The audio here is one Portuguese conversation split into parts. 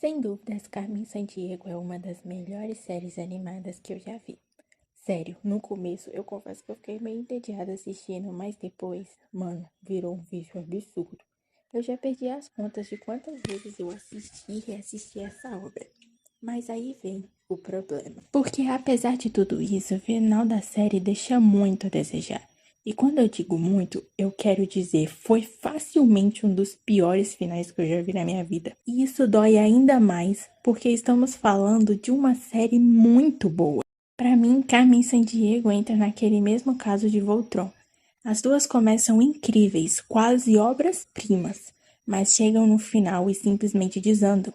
Sem dúvidas, Carmen Sandiego é uma das melhores séries animadas que eu já vi. Sério, no começo eu confesso que eu fiquei meio entediada assistindo, mas depois, mano, virou um vício absurdo. Eu já perdi as contas de quantas vezes eu assisti e reassisti essa obra. Mas aí vem o problema. Porque apesar de tudo isso, o final da série deixa muito a desejar. E quando eu digo muito, eu quero dizer, foi facilmente um dos piores finais que eu já vi na minha vida. E isso dói ainda mais, porque estamos falando de uma série muito boa. Pra mim, Carmen Sandiego entra naquele mesmo caso de Voltron. As duas começam incríveis, quase obras-primas, mas chegam no final e simplesmente desandam.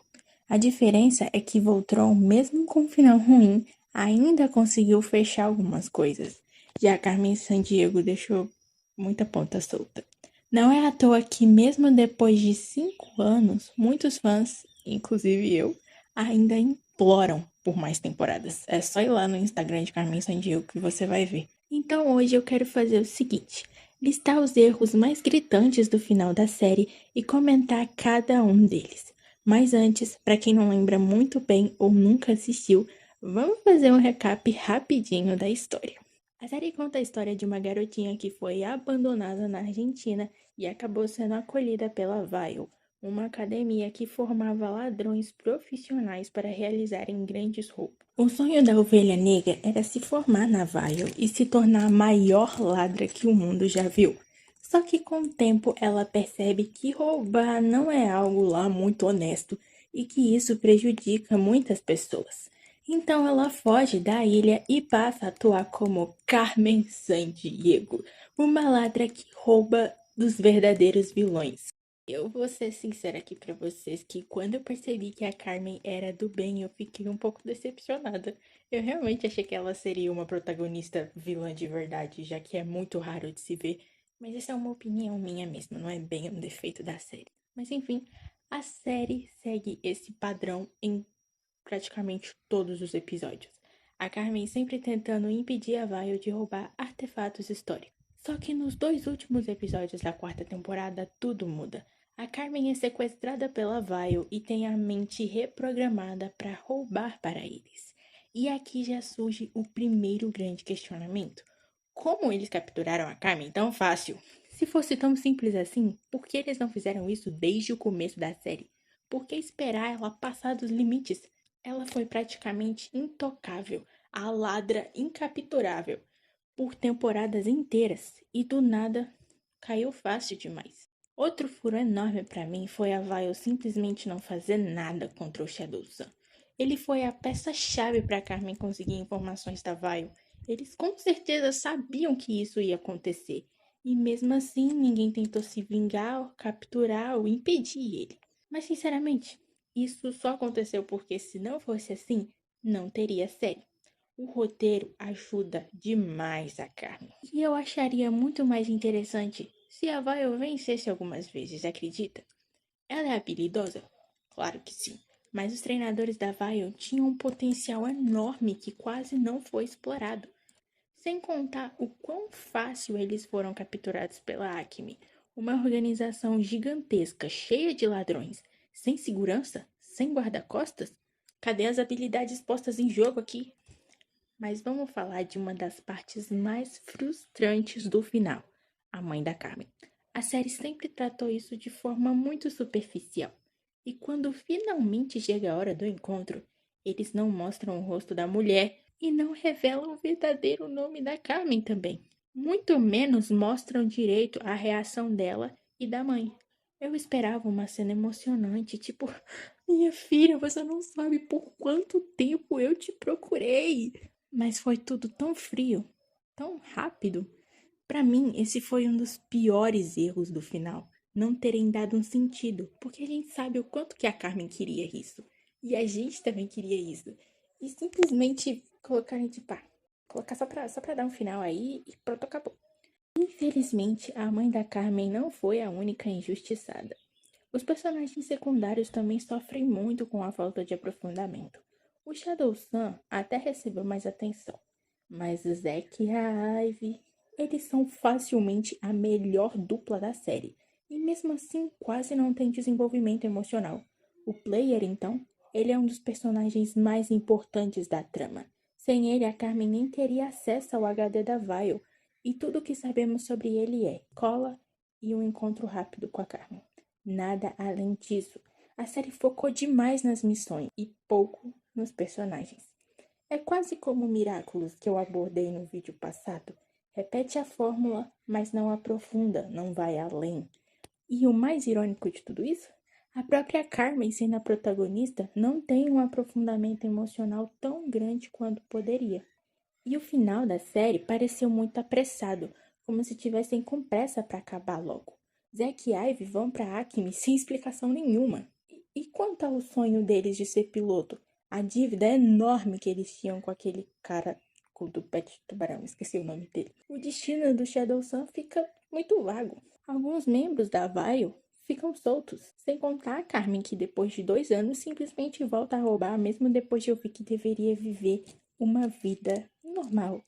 A diferença é que Voltron, mesmo com um final ruim, ainda conseguiu fechar algumas coisas. Já Carmen Sandiego deixou muita ponta solta. Não é à toa que, mesmo depois de 5 anos, muitos fãs, inclusive eu, ainda imploram por mais temporadas. É só ir lá no Instagram de Carmen Sandiego que você vai ver. Então hoje eu quero fazer o seguinte: listar os erros mais gritantes do final da série e comentar cada um deles. Mas antes, para quem não lembra muito bem ou nunca assistiu, vamos fazer um recap rapidinho da história. A série conta a história de uma garotinha que foi abandonada na Argentina e acabou sendo acolhida pela Vile, uma academia que formava ladrões profissionais para realizarem grandes roubos. O sonho da ovelha negra era se formar na Vile e se tornar a maior ladra que o mundo já viu. Só que com o tempo ela percebe que roubar não é algo lá muito honesto e que isso prejudica muitas pessoas. Então ela foge da ilha e passa a atuar como Carmen Sandiego, uma ladra que rouba dos verdadeiros vilões. Eu vou ser sincera aqui pra vocês que quando eu percebi que a Carmen era do bem, eu fiquei um pouco decepcionada. Eu realmente achei que ela seria uma protagonista vilã de verdade, já que é muito raro de se ver. Mas essa é uma opinião minha mesmo, não é bem um defeito da série. Mas enfim, a série segue esse padrão em praticamente todos os episódios. A Carmen sempre tentando impedir a Violet de roubar artefatos históricos. Só que nos 2 últimos episódios da quarta temporada, tudo muda. A Carmen é sequestrada pela Vile e tem a mente reprogramada para roubar para eles. E aqui já surge o primeiro grande questionamento. Como eles capturaram a Carmen tão fácil? Se fosse tão simples assim, por que eles não fizeram isso desde o começo da série? Por que esperar ela passar dos limites? Ela foi praticamente intocável, a ladra incapturável, por temporadas inteiras e do nada caiu fácil demais. Outro furo enorme para mim foi a Vile simplesmente não fazer nada contra o Shadow Sun. Ele foi a peça-chave para Carmen conseguir informações da Vile. Eles com certeza sabiam que isso ia acontecer. E mesmo assim, ninguém tentou se vingar, capturar ou impedir ele. Mas sinceramente, isso só aconteceu porque se não fosse assim, não teria série. O roteiro ajuda demais a Carmen. E eu acharia muito mais interessante se a Violet vencesse algumas vezes, acredita? Ela é habilidosa? Claro que sim. Mas os treinadores da Violet tinham um potencial enorme que quase não foi explorado. Sem contar o quão fácil eles foram capturados pela Acme, uma organização gigantesca, cheia de ladrões, sem segurança, sem guarda-costas. Cadê as habilidades postas em jogo aqui? Mas vamos falar de uma das partes mais frustrantes do final, a mãe da Carmen. A série sempre tratou isso de forma muito superficial. E quando finalmente chega a hora do encontro, eles não mostram o rosto da mulher e não revelam o verdadeiro nome da Carmen também. Muito menos mostram direito a reação dela e da mãe. Eu esperava uma cena emocionante, tipo, minha filha, você não sabe por quanto tempo eu te procurei. Mas foi tudo tão frio, tão rápido. Pra mim, esse foi um dos piores erros do final. Não terem dado um sentido, porque a gente sabe o quanto que a Carmen queria isso. E a gente também queria isso. E simplesmente colocarem de pá. Colocar só pra dar um final aí e pronto, acabou. Infelizmente, a mãe da Carmen não foi a única injustiçada. Os personagens secundários também sofrem muito com a falta de aprofundamento. O Shadow Sun até recebeu mais atenção, mas o Zack e a Ivy, eles são facilmente a melhor dupla da série, e mesmo assim quase não tem desenvolvimento emocional. O player, então, Ele é um dos personagens mais importantes da trama. Sem ele, a Carmen nem teria acesso ao HD da Vile, e tudo o que sabemos sobre ele é cola e um encontro rápido com a Carmen. Nada além disso. A série focou demais nas missões e pouco nos personagens. É quase como Miraculous que eu abordei no vídeo passado. Repete a fórmula, mas não aprofunda, não vai além. E o mais irônico de tudo isso? A própria Carmen, sendo a protagonista, não tem um aprofundamento emocional tão grande quanto poderia. E o final da série pareceu muito apressado, como se tivessem com pressa para acabar logo. Zack e Ivy vão para Acme sem explicação nenhuma. E quanto ao sonho deles de ser piloto? A dívida enorme que eles tinham com aquele cara do pet de tubarão, esqueci o nome dele. O destino do Shadow Sun fica muito vago. Alguns membros da Vile ficam soltos, sem contar a Carmen, que depois de 2 anos simplesmente volta a roubar, mesmo depois de ouvir que deveria viver uma vida normal.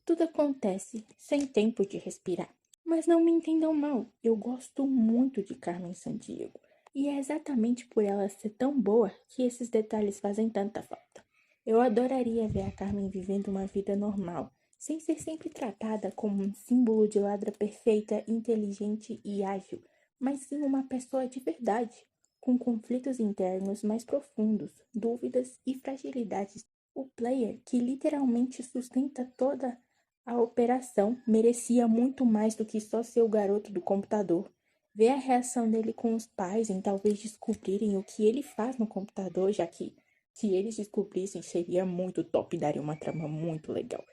Tudo acontece sem tempo de respirar. Mas não me entendam mal, eu gosto muito de Carmen Sandiego. E é exatamente por ela ser tão boa que esses detalhes fazem tanta falta. Eu adoraria ver a Carmen vivendo uma vida normal, sem ser sempre tratada como um símbolo de ladra perfeita, inteligente e ágil, mas sim uma pessoa de verdade, com conflitos internos mais profundos, dúvidas e fragilidades. O player, que literalmente sustenta toda a operação, merecia muito mais do que só ser o garoto do computador. Ver a reação dele com os pais em talvez descobrirem o que ele faz no computador, já que se eles descobrissem seria muito top e daria uma trama muito legal.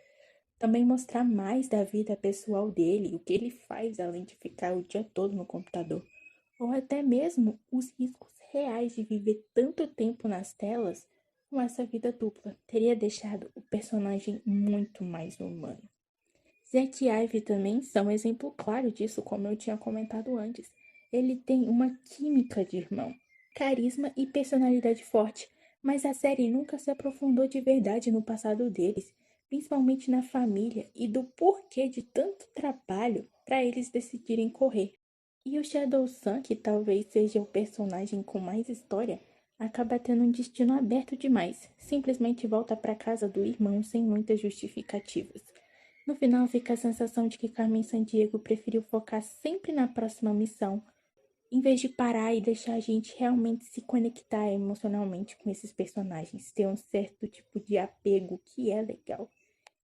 Também mostrar mais da vida pessoal dele, o que ele faz além de ficar o dia todo no computador. Ou até mesmo os riscos reais de viver tanto tempo nas telas com essa vida dupla. Teria deixado o personagem muito mais humano. Zack e Ivy também são um exemplo claro disso, como eu tinha comentado antes. Ele tem uma química de irmão, carisma e personalidade forte, mas a série nunca se aprofundou de verdade no passado deles, principalmente na família e do porquê de tanto trabalho para eles decidirem correr. E o Shadow Sun, que talvez seja o personagem com mais história, acaba tendo um destino aberto demais. Simplesmente volta para casa do irmão sem muitas justificativas. No final fica a sensação de que Carmen Sandiego preferiu focar sempre na próxima missão, em vez de parar e deixar a gente realmente se conectar emocionalmente com esses personagens, ter um certo tipo de apego que é legal.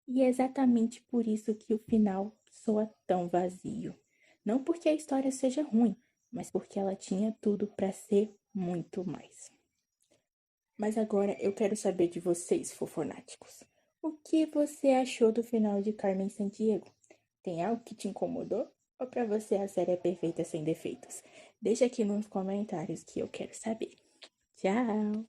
E é exatamente por isso que o final soa tão vazio. Não porque a história seja ruim, mas porque ela tinha tudo para ser muito mais. Mas agora eu quero saber de vocês, fofonáticos. O que você achou do final de Carmen Sandiego? Tem algo que te incomodou? Ou pra você a série é perfeita sem defeitos? Deixa aqui nos comentários que eu quero saber. Tchau!